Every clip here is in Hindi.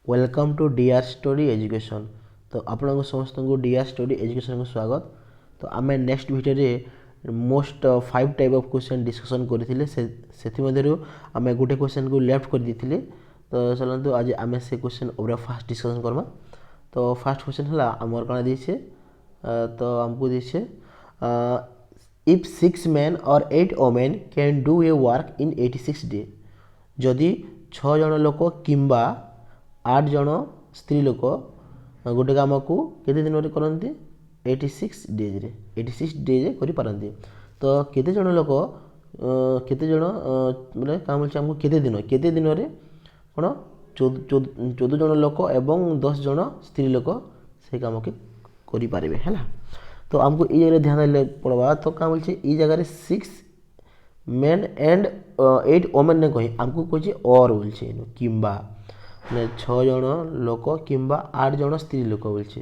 Welcome to DR study education. तो आपण समस्त को डीआर स्टडी एजुकेशन को स्वागत। तो आम next video most 5 type of question discussion करते से आम गोटे क्वेश्चन को लेफ्ट कर देते। तो चलते आज आम से question over fast discussion Karma. तो फास्ट क्वेश्चन है आमर कौन दीचे, तो आमको दीचे इफ 6 men और 8 women can do a work in 86 day, जदि 6 जन लोक किंबा 8 जन स्त्री लोक गोटे काम को केते दिन करती 86 डेज रे 86 डेज करिपारती। तो केते जन लोक केते जन मतलब काम बोलছে हमको केते दिन रे कोन 14 जन लोक एवं 10 जन स्त्री लोक से काम के करि पारिबे हैला। तो हमको ई जगह ध्यान देले पड़वा। तो काम बोलছে ई जगह 6 मेन एंड 8 वोमेन ने कही हमको कहे और बोलছে किंबा মানে 6 জন লোক কিংবা 8 জন স্ত্রী লোক বলছে।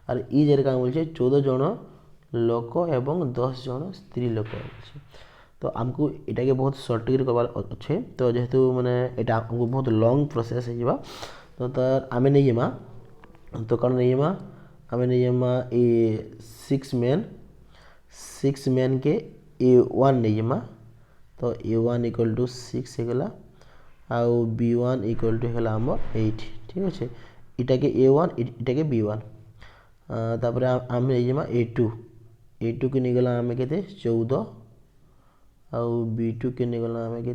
আর এই জায়গায় কাম বলছে 14 জন লোক এবং 10 জন স্ত্রী লোক বলছে। তো আমকু এটাকে বহুত সর্ট করে করবার আছে। তো যেহেতু মানে এটা আমকু বহুত লং প্রসেস হয়ে যাবা, তো তার আমি নেই যামা। তো কারণ নেই যামা আমি নেই যামা এই 6 मैन के A1 नहीं जमा। तो A1 इक्वल टू 6 हो गला आउ B1 इक्वल टू है आम 8। ठीक अच्छे, इटा के A1 इटा के B1। तापर आम नहीं A2 के नहीं गला आम के 14 आउ B2 के नहीं गला आम के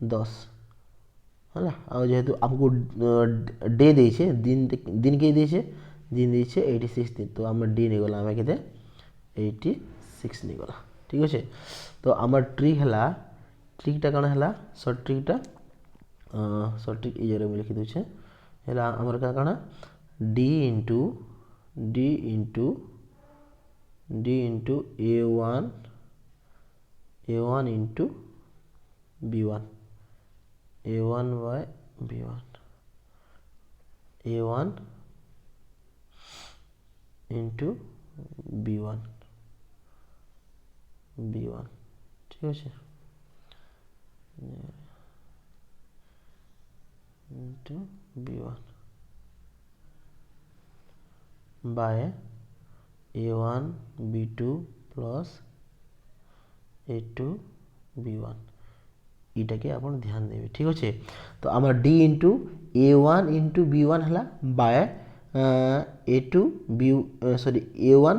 10 है। आउ जेहेतु आमको डे देछे दिन के देछे दिन देछे 86 दिन। तो आम डी नहीं गला आम के 86 नहीं गला। ठीक अच्छे, तो आम ट्रिक है ट्रिकटा कौन है सर्ट ट्रिकटा सर्ट ट्रिक ये लिखी दूचे है आमर कौन d into A1 into B1 A1 by B1 A1 into B1 ठीक है into B1 by A1 B2 plus A2 B1 इटा के आप ध्यान देवे। ठीक अच्छे, तो आम D into A1 into B1 है bye A2 B sorry A1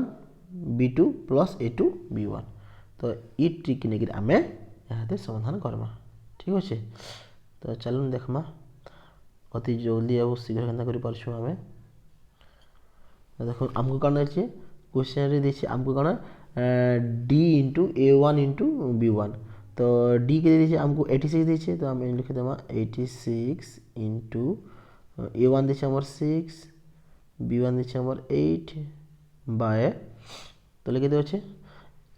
B2 plus A2 B1। तो ये ट्रिक नहीं आम यहाँ समाधान करमा। ठीक अच्छे, तो चलो देखमा अति जल्दी आ शीघ्र केन्ता कर पारछु आमे। देखो आमको कौन अच्छे क्वेश्चन रे देछि आमको कौन d into A1 into B1। तो डी के दीजिए हमको 86 दीजिए। तो हमें लिख देमा 86 इंटू A1 दीजिए हमारे 6 B1 दीजिए हमारे 8 बाय तो लिखे दे अच्छे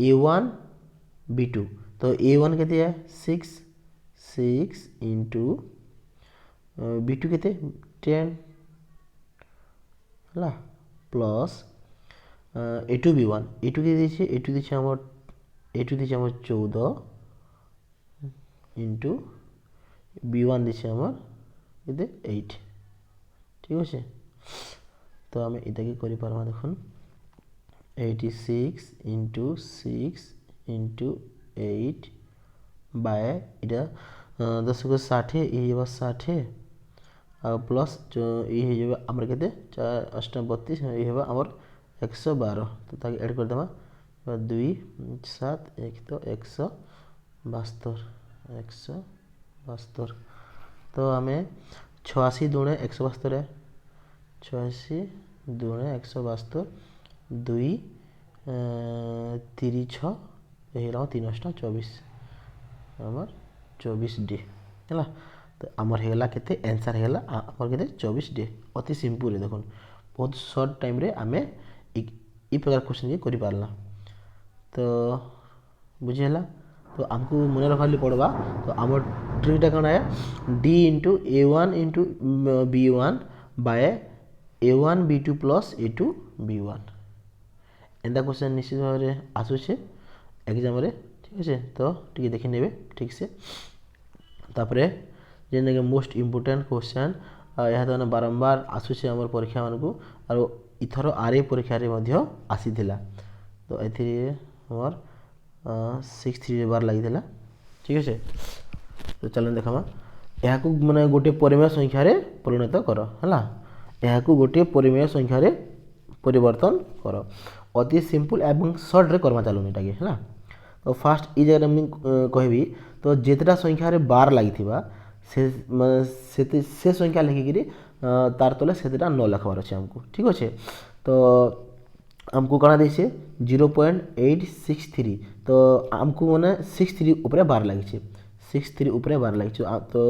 A1 B2। तो A1 कहते हैं 6 इंटू B2 कहते 10 है प्लस A2 B1 A2 के दीजिए A2 दीजिए हमारे 14 इंटू B1 दीजिए हमारे 8। ठीक अच्छे, तो आम इटा के करि पारमा देखुन 86 इंटू 6 इंटू 8 बाय इटा 10 को 60 ये 60 आ प्लस ये हो आमर के 4 8 32 ये आमर 112। तो ताकि ऐड कर देमा 2 7 1 तो 172। तो आम 86 दूणे 172 है 86 दूणे 172 2 3 6 ये 3 8 24 आमर 24 डे है। तो आमर होगा के आंसर होगा आमर के 24 डे। अति सिंपल है देखो बहुत सर्ट टाइम रे आमे ई प्रकार क्वेश्चन ये करि पारला। तो बुझेला, तो आमको मन रखा पड़वा। तो आम ट्रिकटा कौन है d into A1 into B1 by A1 B2 plus A2 B1 एंता क्वेश्चन निश्चित भाव में आसूचे एग्जाम रे। ठीक है, तो टी देखी ने ठीक से तापरे जेने मोस्ट इम्पोर्टेंट क्वेश्चन ଏହା ତ ବାरंबार आसूचे आम परीक्षा मानक और इथर आरए परीक्षा आसीथिला तो ए आमर 6 बार लगी ठीक अच्छे। तो चलो देखा यहाँ माने गोटे परिमेय संख्यार परिणत कर है यहाँ गोटे परिमेय संख्यार परिवर्तन कर अति सिंपल एवं सर्ट रे करमा चलूनी टाके है। तो फास्ट ये जगह मुझे कहबी तो जितना संख्यार बार लगी से संख्या लिखिकी तार तले से न लिखबार अच्छे आमको ठीक अच्छे। तो आमको कणा देछे 0.863 तो आमको माने 63 ऊपर बार लगी 63 ऊपर बार लगी तो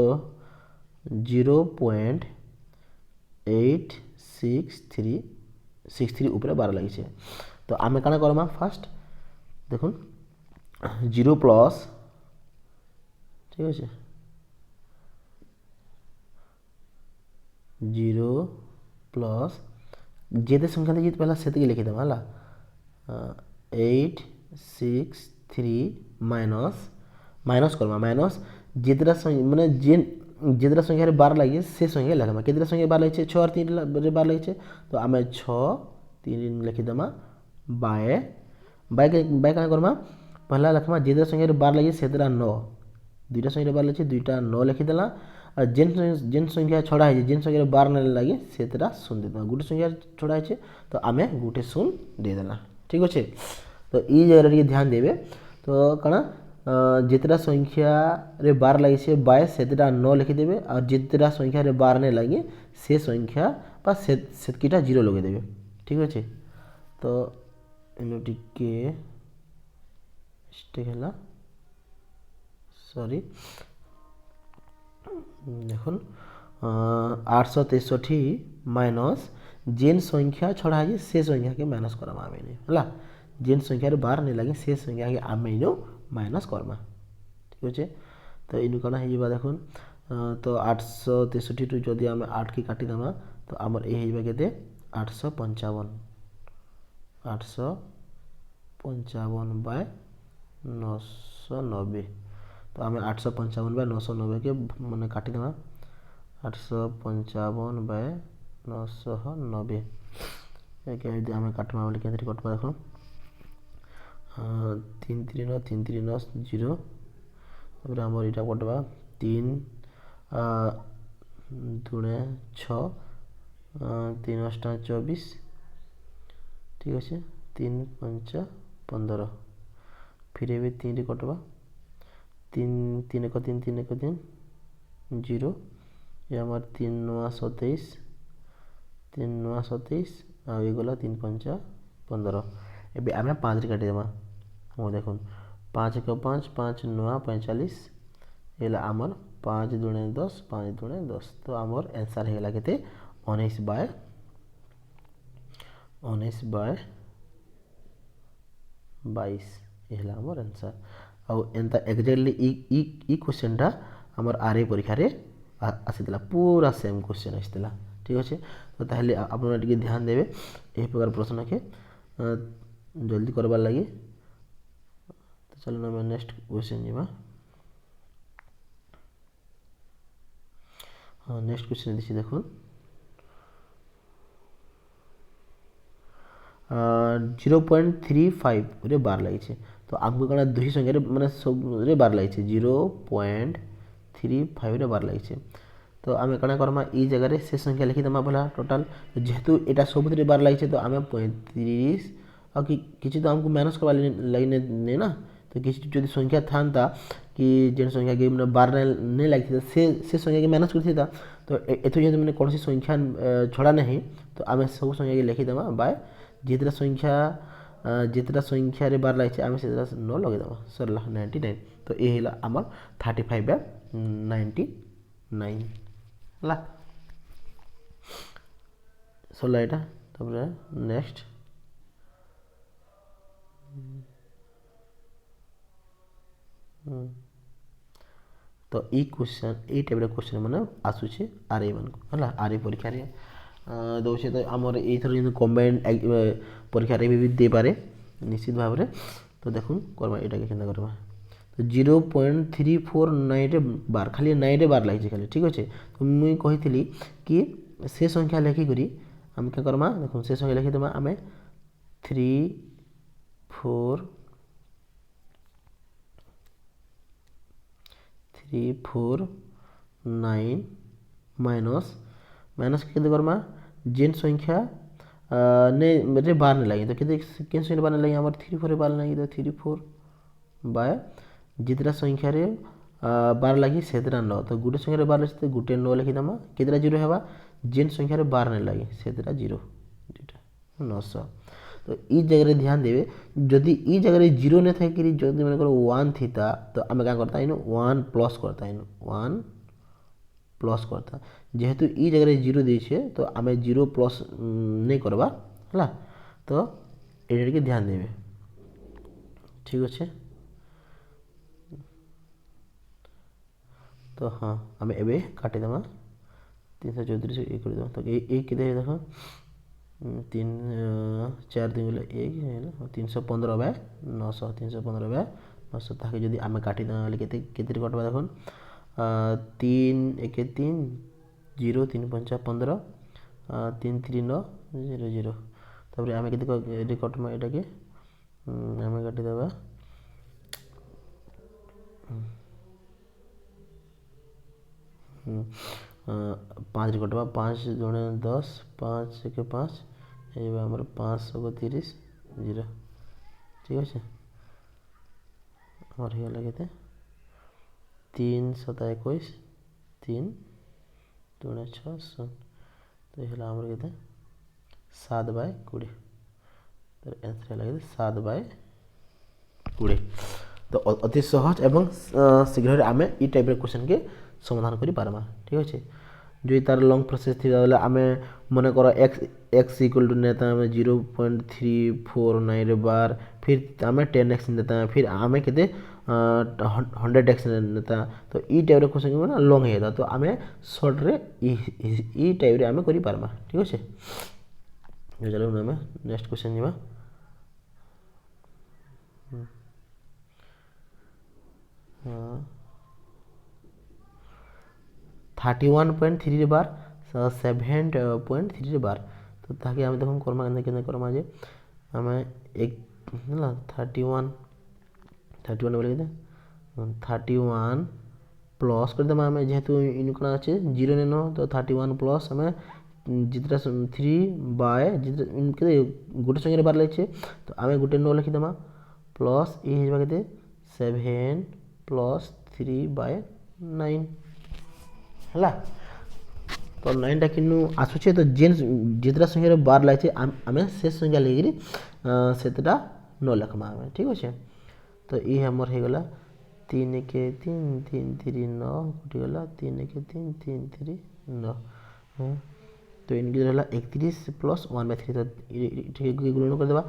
0.863 ऊपर बार लगी तो आम कण करमा फास्ट देखुन 0 प्लस ठीक अच्छे 0 प्लस जेते संख्या देखिए पहला से लिखिदेमा है 863 माइनस माइनस करमा माइनस जितना माने जितना संख्यार बार लगे से संख्या लिखमा कितना संख्या बार लगे 6 और 3 बार लगे तो आम 6 3 लिखिदेमा बाय बाय बाय क्या करमा पहला लिखमा जितना संख्यार बार लगे से 9 दुईटा संख्या बार लगे दुईटा 9 लिखिदेला और जेन संख्या छड़ा है जेन संख्या बार नहीं लगे से शून्य देदेमा गोटे संख्या छड़ा है तो आम गोटे शून्य देदेला ठीक अच्छे। तो ये जगह ध्यान देवे तो कण जितना संख्या रे बार लगे बाय से 9 लिखिदेवे और जितना संख्या रे बार नहीं लगे से संख्या सेटकीटा 0 लगेदेवे ठीक अच्छे। तो इन टिके है सॉरी देखुन 863 माइनस जेन संख्या छड़ा है से संख्या के माइनस करमा आम है जेन संख्यार बार नहीं लगे से संख्या के आम इन माइनस करमा ठीक अच्छे। तो इन कण हो देखुन तो 863 टू जदि आम 8 की काटिदेमा तो आमर ये के 855 बाय 990 तो आम 855 बाय 990 के मैंने काटिदेमा 855 बाय 990 यदि आम काटमा बोले के कटवा देख 3 3 9 0 तापर आम यहाँ कटवा 3 दुणे 6 3 8 24 ठीक अच्छे 3 5 15 फिर भी 3 कटवा 3 3 1 3 3 1 3 0 ये हमार 3 9 27 3 9 27 आ गला 3 5 15 एबे आम 5 काटिदेमा हाँ देखो 5 1 5 5 9 45 ये आमर 5 दुणे 10 5 दुणे 10 तो आमर आंसर होगा के 19 बाय 22 ये आमर आंसर आउ एंता एक्जाक्टली ई क्वेश्चनटा आमर आरए परीक्षा रे आसीला पूरा सेम क्वेश्चन आसीला ठीक अच्छे। तो ताहले आप ध्यान देवे यही प्रकार प्रश्न के जल्दी करवार लगे। तो चलो ना नेक्स्ट क्वेश्चन जीवा हाँ नेक्स्ट क्वेश्चन देखिए देखो 0.35 रे बार लगी तो आमको कण दुई संख्या माने सब रे बार लगी 0.35 रे बार लगी तो आम कण करमा ई जगह से संख्या लिखिदेमा भला टोटाल जेहेतु यहाँ सब बार लगी तो आम 35 और किसी तो आमको माइनस करवा लगी नहीं ना तो किसी जो संख्या था कि जेन संख्या के मैंने बार नहीं लगी से संख्या के माइनस कर तो एथु जो मैंने कौन सी संख्या छड़ा नहीं तो आम सब संख्या के लिखिदेमा बाय जितना संख्या रे बार लगी आम से 9 लगेदेमा सरला 99 तो ये आमर 35 बाय 99 है सरला यहाँ तब नेक्स्ट तो ई क्वेश्चन ये टाइप क्वेश्चन मैंने आसूचे आरए मन है आरए परीक्षा दौचे तो आमर ये कम्बाइंड परीक्षा भी दे पारे निश्चित भाव में तो देखो करमा यहाँ के चिंता करवा तो तो 0.349 बार खाली 9 बार लगी खाली ठीक अच्छे। तो मुई कही कि से संख्या लिखिकी आम क्या करमा देख से संख्या लिखिदेमा आम 349 माइनस माइनस के करमा जेन संख्या ने रे बार नहीं लगे तो केन संख्या बार नहीं लगे आम 3 4 बार लगे तो 3 4 बाय जितना संख्यार बार लगी से 9 तो गोटे संख्यार बार लगे तो गोटे 9 लिखिदेमा केतटा जीरो है जेन संख्यार बार नहीं लगे से जीरो 900। तो ई जगह ध्यान देवे जदि ई जगह जीरो नहीं था कि जब मन कर 1 थीता तो आम क्या करता इन 1 प्लस करता इन 1 प्लस करता जेहेतु ई जगह जीरो देछे तो आम जीरो प्लस नहीं करवा है तो ये ध्यान देवे ठीक अच्छे। तो हाँ आम ए काटिदेमा 334 एक कर तो एक देख 3 4 दिन गले एक 315 बाय 900 315 बाय 900 ताकि जदि आम काटिदेमा केते कटवा देख 3 1 3 0 3 5 15 3 3 9 0 0 तापर आम के कटमा यहाँ के आम काटिदेवा 5 कटवा 5 जड़े 10 5 1 5 ये 530 जीरो ठीक अच्छे आम हो गला के 3 7 21 3 2 6 7 तो ये आम के 7 बाय 20 तो आंसर लगे 7 बाय 20। तो अति सहज एवं शीघ्र आम ई टाइप क्वेश्चन के समाधान करि पारमा ठीक अच्छे। जो तार लंग प्रोसेस थी आम मन कर एक्स इक्वल टू नेता 0.349 बार फिर आम 10x नेता फिर आम के 100x नेता तो ई टाइप क्वेश्चन लंग होता तो आम सर्ट रे ई टाइप आम करि पारमा ठीक अच्छे। चलो आम नेक्स्ट क्वेश्चन जीवा 31.3 बार 7.3 बार तो ताकि आम देख करमा करमा जे आम एक ना 31 बोले 31 प्लस करदे आम जेहेतु इन कौन अच्छे जीरो ने न तो 31 प्लस आम जितना 3 बाय गोटे संख्या बार लगे तो आम गोटे 9 लिखिदेमा प्लस ये के 7 प्लस 3 बाय 9 है तो 9टा कि आसूचे तो जेन जितना संख्या बार लगे आम से संख्या लेकिन सेटा 9 लिखमा आम ठीक अच्छे। तो ये हमर हो गला 3 के 3 3 3 9 कटिगला 3 के 3 3 3 9 तो इनके रहा 31 प्लस 1/3 तो गुणन कर देवा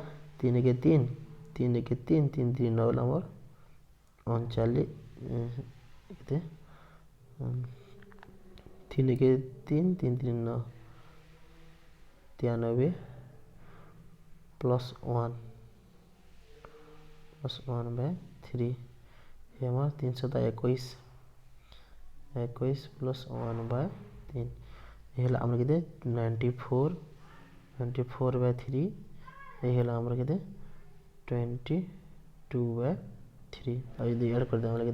3 के 3 3 के 3 3 3 9 नंबर 39 3 के 3 3 3 9 93 प्लस 1/3 ये हमारा 321 प्लस 1/3 ये आम के 94/3 ये आम के 22/3 यदि ऐड कर दें लगे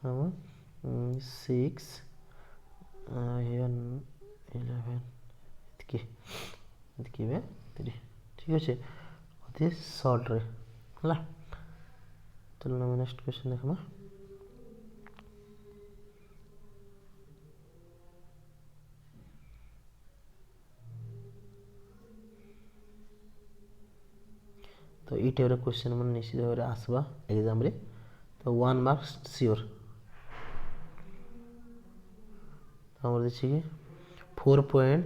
हम 6 11 3 ठीक अच्छे अति सर्ट रे है। चलो ना नेक्स्ट क्वेश्चन देखा तो ये टाइप क्वेश्चन मन निश्चित भाव आसवा एग्जाम रे तो 1 मार्क्स सियोर हमर देखिए कि 4 पॉइंट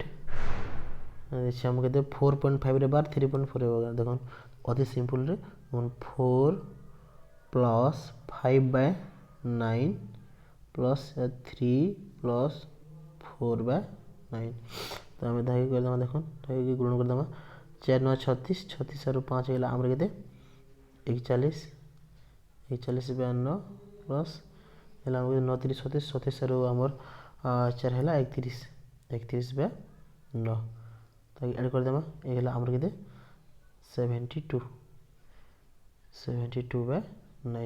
देखिए हम कहते 4.5 रे बार 3.4 होगा देखो अति सिंपल रे 4 प्लस 5/9 प्लस 3 प्लस 4/9 तो आम धागे करदे देखो धागे गुणन करदे 4 9 36 36 5 होगा आम के 41 41 बे 9 प्लस है 9 3 37 37 आमर 4 है 31 31 बे 9 तो एड करदेमा ये आमर के 72 72 बे 9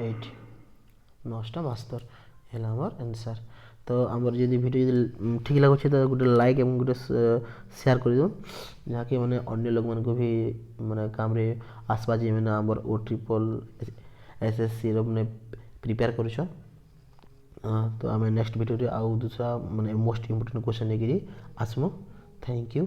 8 9टा 72 है आमर आंसर। तो आमर जदि वीडियो ठीक लगुचे तो गोटे लाइक और गोटे शेयर कर दो जहाँकि मैंने अन्य लोग मन को भी मैंने काम रे आसपा जी मैंने आमर ओ ट्रिपल एसएससी मैंने प्रिपेयर कर तो आम नेक्स्ट वीडियो आउ दूसरा मैंने मोस्ट इम्पोर्टेंट क्वेश्चन लेकर आसमु। Thank you.